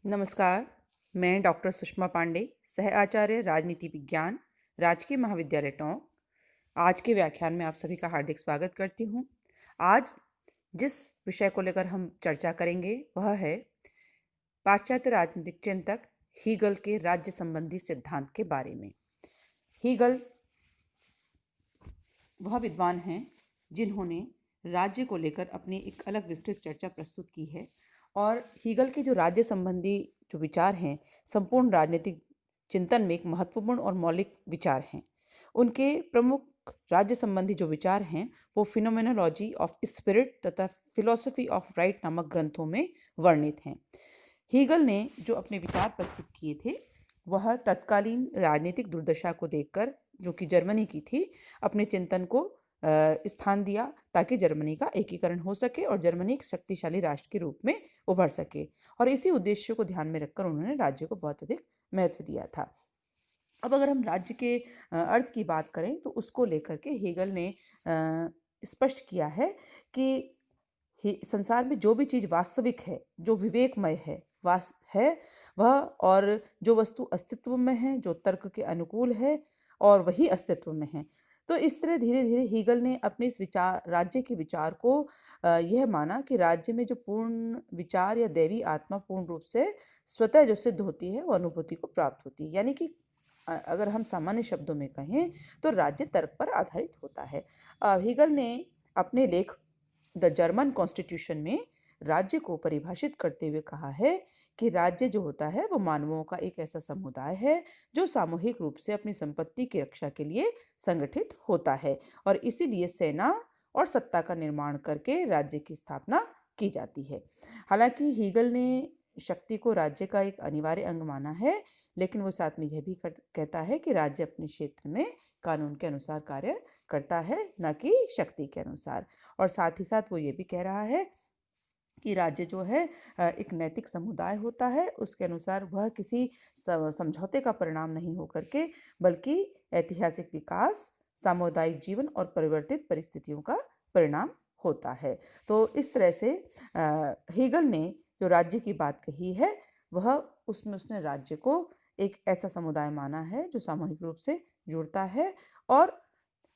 नमस्कार। मैं डॉक्टर सुषमा पांडे, सह आचार्य राजनीति विज्ञान, राजकीय महाविद्यालय टोंक। आज के व्याख्यान में आप सभी का हार्दिक स्वागत करती हूँ। आज जिस विषय को लेकर हम चर्चा करेंगे वह है पाश्चात्य राजनीतिक चिंतक हीगल के राज्य संबंधी सिद्धांत के बारे में। हीगल वह विद्वान हैं जिन्होंने राज्य को लेकर अपनी एक अलग विस्तृत चर्चा प्रस्तुत की है और हीगल के जो राज्य संबंधी जो विचार हैं, संपूर्ण राजनीतिक चिंतन में एक महत्वपूर्ण और मौलिक विचार हैं। उनके प्रमुख राज्य संबंधी जो विचार हैं वो फिनोमेनोलॉजी ऑफ स्पिरिट तथा फिलॉसफी ऑफ राइट नामक ग्रंथों में वर्णित हैं। हीगल ने जो अपने विचार प्रस्तुत किए थे वह तत्कालीन राजनीतिक दुर्दशा को देखकर, जो कि जर्मनी की थी, अपने चिंतन को स्थान दिया ताकि जर्मनी का एकीकरण हो सके और जर्मनी एक शक्तिशाली राष्ट्र के रूप में उभर सके। और इसी उद्देश्य को ध्यान में रखकर उन्होंने राज्य को बहुत अधिक महत्व दिया था। अब अगर हम राज्य के अर्थ की बात करें तो उसको लेकर के हीगल ने स्पष्ट किया है कि संसार में जो भी चीज़ वास्तविक है, जो विवेकमय है, वह और जो वस्तु अस्तित्व में है, जो तर्क के अनुकूल है और वही अस्तित्व में है। तो इस तरह धीरे धीरे हीगल ने अपने इस विचार राज्य के विचार को यह माना कि राज्य में जो पूर्ण विचार या दैवी आत्मा पूर्ण रूप से स्वतः जो सिद्ध होती है वो अनुभूति को प्राप्त होती है। यानी कि अगर हम सामान्य शब्दों में कहें तो राज्य तर्क पर आधारित होता है। हीगल ने अपने लेख द जर्मन कॉन्स्टिट्यूशन में राज्य को परिभाषित करते हुए कहा है कि राज्य जो होता है वो मानवों का एक ऐसा समुदाय है जो सामूहिक रूप से अपनी संपत्ति की रक्षा के लिए संगठित होता है और इसीलिए सेना और सत्ता का निर्माण करके राज्य की स्थापना की जाती है। हालांकि हीगल ने शक्ति को राज्य का एक अनिवार्य अंग माना है, लेकिन वो साथ में यह भी कहता है कि राज्य अपने क्षेत्र में कानून के अनुसार कार्य करता है, न कि शक्ति के अनुसार। और साथ ही साथ वो ये भी कह रहा है कि राज्य जो है एक नैतिक समुदाय होता है, उसके अनुसार वह किसी समझौते का परिणाम नहीं होकर के बल्कि ऐतिहासिक विकास, सामुदायिक जीवन और परिवर्तित परिस्थितियों का परिणाम होता है। तो इस तरह से हीगल ने जो राज्य की बात कही है वह उसने राज्य को एक ऐसा समुदाय माना है जो सामूहिक रूप से जुड़ता है। और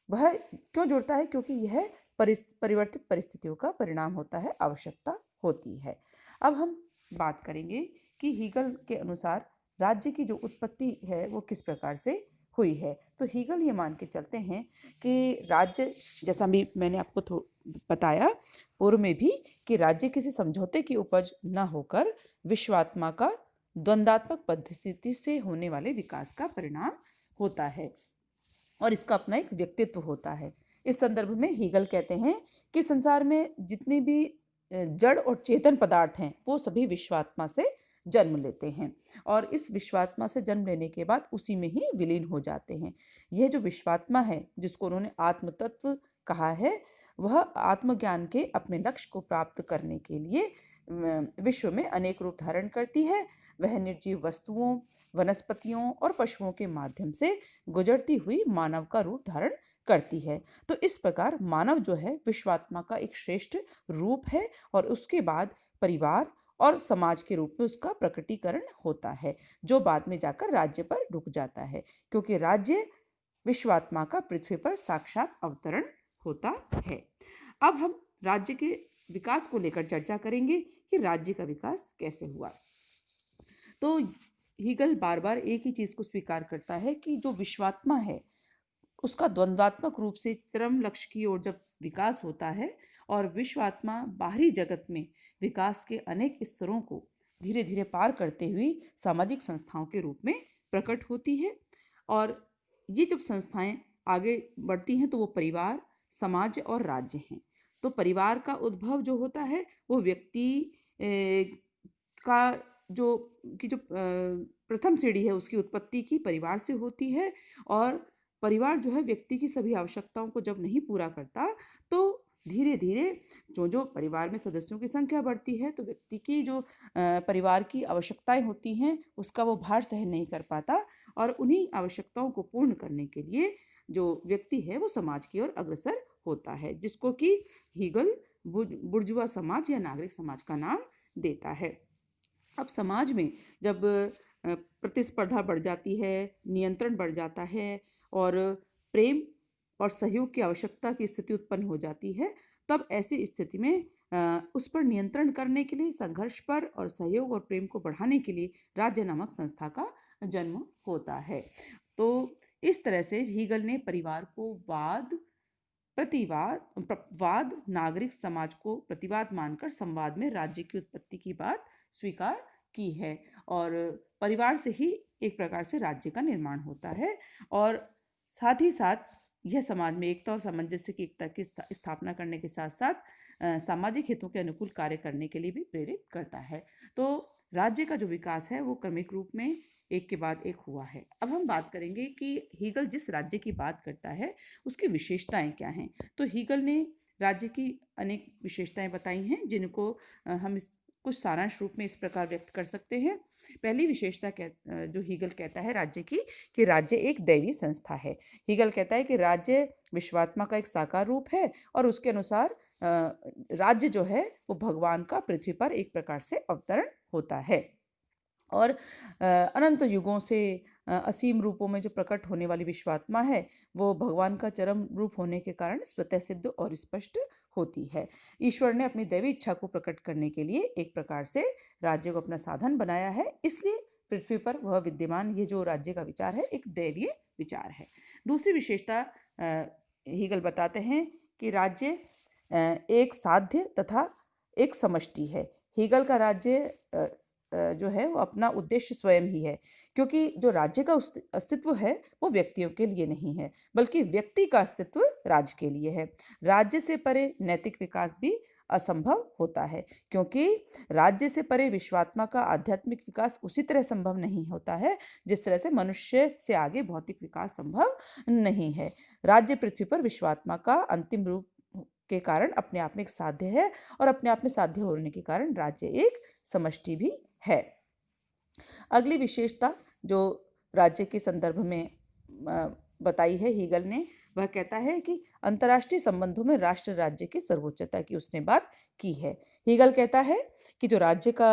वह क्यों जुड़ता है? क्योंकि यह परिवर्तित परिस्थितियों का परिणाम होता है, आवश्यकता होती है। अब हम बात करेंगे कि हीगल के अनुसार राज्य की जो उत्पत्ति है वो किस प्रकार से हुई है। तो हीगल ये मान के चलते हैं कि राज्य, जैसा भी मैंने आपको बताया पूर्व में भी, कि राज्य किसी समझौते की उपज न होकर विश्वात्मा का द्वंद्वात्मक पद्धति से होने वाले विकास का परिणाम होता है और इसका अपना एक व्यक्तित्व होता है। इस संदर्भ में हीगल कहते हैं कि संसार में जितने भी जड़ और चेतन पदार्थ हैं वो सभी विश्वात्मा से जन्म लेते हैं और इस विश्वात्मा से जन्म लेने के बाद उसी में ही विलीन हो जाते हैं। यह जो विश्वात्मा है, जिसको उन्होंने आत्म तत्व कहा है, वह आत्मज्ञान के अपने लक्ष्य को प्राप्त करने के लिए विश्व में अनेक रूप धारण करती है। वह निर्जीव वस्तुओं, वनस्पतियों और पशुओं के माध्यम से गुजरती हुई मानव का रूप धारण करती है। तो इस प्रकार मानव जो है विश्वात्मा का एक श्रेष्ठ रूप है और उसके बाद परिवार और समाज के रूप में उसका प्रकटीकरण होता है, जो बाद में जाकर राज्य पर रुक जाता है, क्योंकि राज्य विश्वात्मा का पृथ्वी पर साक्षात अवतरण होता है। अब हम राज्य के विकास को लेकर चर्चा करेंगे कि राज्य का विकास कैसे हुआ। तो हीगल बार बार एक ही चीज को स्वीकार करता है कि जो विश्वात्मा है उसका द्वंद्वात्मक रूप से चरम लक्ष्य की ओर जब विकास होता है और विश्वात्मा बाहरी जगत में विकास के अनेक स्तरों को धीरे धीरे पार करते हुए सामाजिक संस्थाओं के रूप में प्रकट होती है। और ये जब संस्थाएं आगे बढ़ती हैं तो वो परिवार, समाज और राज्य हैं। तो परिवार का उद्भव जो होता है वो व्यक्ति का जो प्रथम सीढ़ी है उसकी उत्पत्ति की परिवार से होती है। और परिवार जो है व्यक्ति की सभी आवश्यकताओं को जब नहीं पूरा करता तो धीरे धीरे जो परिवार में सदस्यों की संख्या बढ़ती है तो व्यक्ति की जो परिवार की आवश्यकताएं होती हैं उसका वो भार सहन नहीं कर पाता और उन्हीं आवश्यकताओं को पूर्ण करने के लिए जो व्यक्ति है वो समाज की ओर अग्रसर होता है, जिसको कि हीगल बुर्जुआ समाज या नागरिक समाज का नाम देता है। अब समाज में जब प्रतिस्पर्धा बढ़ जाती है, नियंत्रण बढ़ जाता है और प्रेम और सहयोग की आवश्यकता की स्थिति उत्पन्न हो जाती है, तब ऐसी स्थिति में उस पर नियंत्रण करने के लिए, संघर्ष पर और सहयोग और प्रेम को बढ़ाने के लिए राज्य नामक संस्था का जन्म होता है। तो इस तरह से हीगल ने परिवार को वाद नागरिक समाज को प्रतिवाद मानकर संवाद में राज्य की उत्पत्ति की बात स्वीकार की है और परिवार से ही एक प्रकार से राज्य का निर्माण होता है और साथ ही साथ यह समाज में एकता और सामंजस्य की एकता की स्थापना करने के साथ साथ सामाजिक हितों के अनुकूल कार्य करने के लिए भी प्रेरित करता है। तो राज्य का जो विकास है वो क्रमिक रूप में एक के बाद एक हुआ है। अब हम बात करेंगे कि हीगल जिस राज्य की बात करता है उसकी विशेषताएं क्या हैं। तो हीगल ने राज्य की अनेक विशेषताएं बताई हैं जिनको हम इस कुछ सारांश रूप में इस प्रकार व्यक्त कर सकते हैं। पहली विशेषता जो हीगल कहता है राज्य की, कि राज्य एक दैवीय संस्था है। हीगल कहता है कि राज्य विश्वात्मा का एक साकार रूप है और उसके अनुसार राज्य जो है वो भगवान का पृथ्वी पर एक प्रकार से अवतरण होता है और अनंत युगों से असीम रूपों में जो प्रकट होने वाली विश्वात्मा है वो भगवान का चरम रूप होने के कारण स्वतः सिद्ध और स्पष्ट होती है। ईश्वर ने अपनी दैवी इच्छा को प्रकट करने के लिए एक प्रकार से राज्य को अपना साधन बनाया है, इसलिए पृथ्वी पर वह विद्यमान ये जो राज्य का विचार है एक दैवीय विचार है। दूसरी विशेषता हीगल बताते हैं कि राज्य एक साध्य तथा एक समष्टि है। हीगल का राज्य जो है वो अपना उद्देश्य स्वयं ही है, क्योंकि जो राज्य का अस्तित्व है वो व्यक्तियों के लिए नहीं है बल्कि व्यक्ति का अस्तित्व राज्य के लिए है। राज्य से परे नैतिक विकास भी असंभव होता है, क्योंकि राज्य से परे विश्वात्मा का आध्यात्मिक विकास उसी तरह संभव नहीं होता है जिस तरह से मनुष्य से आगे भौतिक विकास संभव नहीं है। राज्य पृथ्वी पर विश्वात्मा का अंतिम रूप के कारण अपने आप में एक साध्य है और अपने आप में साध्य होने के कारण राज्य एक समष्टि भी है। अगली विशेषता जो राज्य के संदर्भ में बताई है हीगल ने, वह कहता है कि अंतर्राष्ट्रीय संबंधों में राष्ट्र राज्य की सर्वोच्चता की उसने बात की है। हीगल कहता है कि जो राज्य का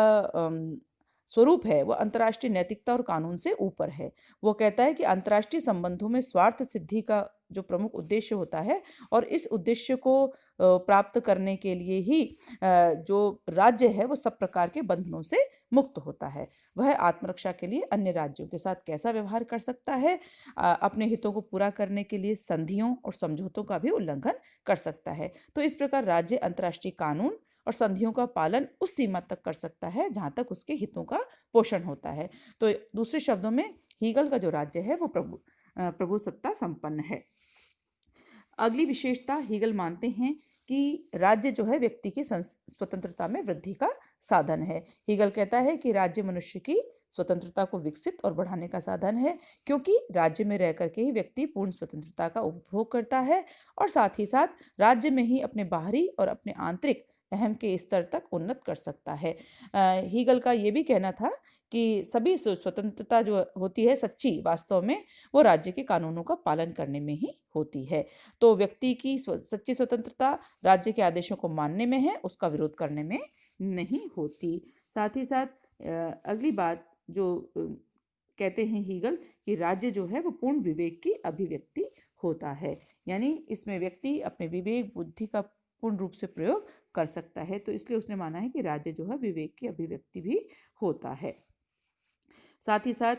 स्वरूप है वो अंतर्राष्ट्रीय नैतिकता और कानून से ऊपर है। वो कहता है कि अंतर्राष्ट्रीय संबंधों में स्वार्थ सिद्धि का जो प्रमुख उद्देश्य होता है और इस उद्देश्य को प्राप्त करने के लिए ही जो राज्य है वो सब प्रकार के बंधनों से मुक्त होता है। वह आत्मरक्षा के लिए अन्य राज्यों के साथ कैसा व्यवहार कर सकता है, अपने हितों को पूरा करने के लिए संधियों और समझौतों का भी उल्लंघन कर सकता है। तो इस प्रकार राज्य अंतर्राष्ट्रीय कानून और संधियों का पालन उस सीमा तक कर सकता है जहाँ तक उसके हितों का पोषण होता है। तो दूसरे शब्दों में हीगल का जो राज्य है वो प्रभुसत्ता संपन्न है। अगली विशेषता हीगल मानते हैं कि राज्य जो है व्यक्ति की स्वतंत्रता में वृद्धि का साधन है। हीगल कहता है कि राज्य मनुष्य की स्वतंत्रता को विकसित और बढ़ाने का साधन है, क्योंकि राज्य में रह करके ही व्यक्ति पूर्ण स्वतंत्रता का उपभोग करता है और साथ ही साथ राज्य में ही अपने बाहरी और अपने आंतरिक अहम के स्तर तक उन्नत कर सकता है। हीगल का ये भी कहना था कि सभी स्वतंत्रता जो होती है सच्ची वास्तव में वो राज्य के कानूनों का पालन करने में ही होती है। तो व्यक्ति की सच्ची स्वतंत्रता राज्य के आदेशों को मानने में है, उसका विरोध करने में नहीं होती। साथ ही साथ अगली बात जो कहते हैं हीगल कि राज्य जो है वो पूर्ण विवेक की अभिव्यक्ति होता है, यानी इसमें व्यक्ति अपने विवेक बुद्धि का पूर्ण रूप से प्रयोग कर सकता है। तो इसलिए उसने माना है कि राज्य जो है विवेक की अभिव्यक्ति भी होता है। साथ ही साथ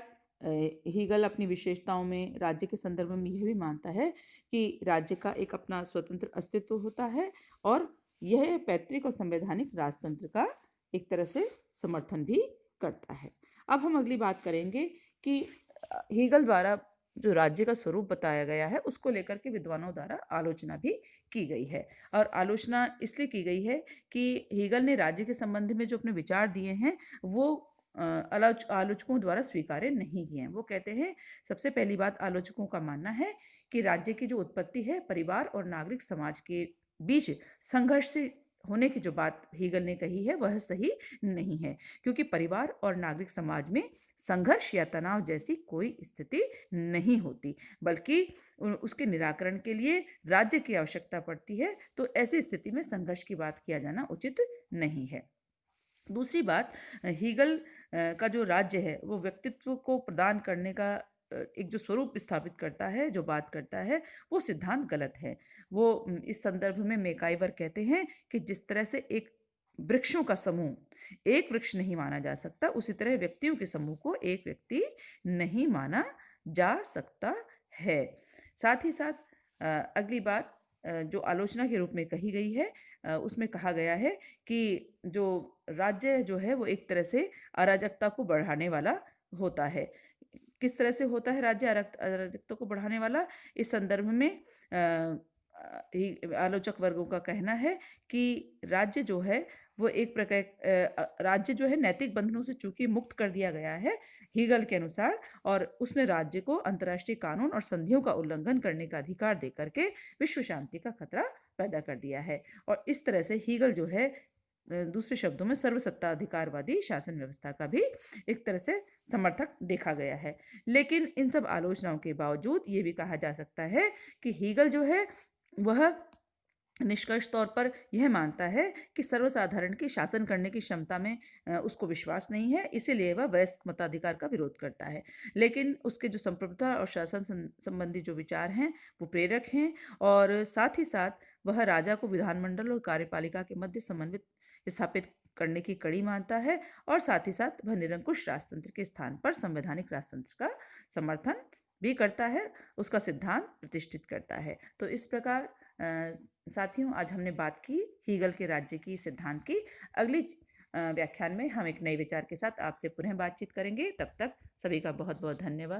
हीगल अपनी विशेषताओं में राज्य के संदर्भ में यह भी मानता है कि राज्य का एक अपना स्वतंत्र अस्तित्व होता है और यह पैतृक और संवैधानिक राजतंत्र का एक तरह से समर्थन भी करता है। अब हम अगली बात करेंगे कि हीगल द्वारा जो राज्य का स्वरूप बताया गया है उसको लेकर के विद्वानों द्वारा आलोचना भी की गई है और आलोचना इसलिए की गई है कि हीगल ने राज्य के संबंध में जो अपने विचार दिए हैं वो आलोचकों द्वारा स्वीकार्य नहीं किए हैं। वो कहते हैं, सबसे पहली बात आलोचकों का मानना है कि राज्य की जो उत्पत्ति है परिवार और नागरिक समाज के बीच संघर्ष से होने की जो बात हीगल ने कही है वह सही नहीं है, क्योंकि परिवार और नागरिक समाज में संघर्ष या तनाव जैसी कोई स्थिति नहीं होती, बल्कि उसके निराकरण के लिए राज्य की आवश्यकता पड़ती है। तो ऐसी स्थिति में संघर्ष की बात किया जाना उचित नहीं है। दूसरी बात, हीगल का जो राज्य है वो व्यक्तित्व को प्रदान करने का एक जो स्वरूप स्थापित करता है, जो बात करता है, वो सिद्धांत गलत है। वो इस संदर्भ में मैकाइवर कहते हैं कि जिस तरह से एक वृक्षों का समूह एक वृक्ष नहीं माना जा सकता, उसी तरह व्यक्तियों के समूह को एक व्यक्ति नहीं माना जा सकता है। साथ ही साथ अगली बात जो आलोचना के रूप में कही गई है, उसमें कहा गया है कि जो राज्य जो है वो एक तरह से अराजकता को बढ़ाने वाला होता है। किस तरह से होता है राज्य अराजकता को बढ़ाने वाला? इस संदर्भ में आलोचक वर्गों का कहना है कि राज्य जो है वो एक प्रकार राज्य जो है नैतिक बंधनों से चूंकि मुक्त कर दिया गया है हीगल के अनुसार, और उसने राज्य को अंतर्राष्ट्रीय कानून और संधियों का उल्लंघन करने का अधिकार दे करके विश्व शांति का खतरा पैदा कर दिया है। और इस तरह से हीगल जो है दूसरे शब्दों में सर्वसत्ता अधिकारवादी शासन व्यवस्था का भी एक तरह से समर्थक देखा गया है। लेकिन इन सब आलोचनाओं के बावजूद ये भी कहा जा सकता है कि हीगल जो है वह निष्कर्ष तौर पर यह मानता है कि सर्वसाधारण की शासन करने की क्षमता में उसको विश्वास नहीं है, इसीलिए वह वयस्क मताधिकार का विरोध करता है। लेकिन उसके जो संप्रभुता और शासन संबंधी जो विचार हैं वो प्रेरक हैं, और साथ ही साथ वह राजा को विधानमंडल और कार्यपालिका के मध्य समन्वित स्थापित करने की कड़ी मानता है, और साथ ही साथ वह निरंकुश राजतंत्र के स्थान पर संवैधानिक राजतंत्र का समर्थन भी करता है, उसका सिद्धांत प्रतिष्ठित करता है। तो इस प्रकार साथियों आज हमने बात की हीगल के राज्य की सिद्धांत की। अगली व्याख्यान में हम एक नए विचार के साथ आपसे पुनः बातचीत करेंगे। तब तक सभी का बहुत बहुत धन्यवाद।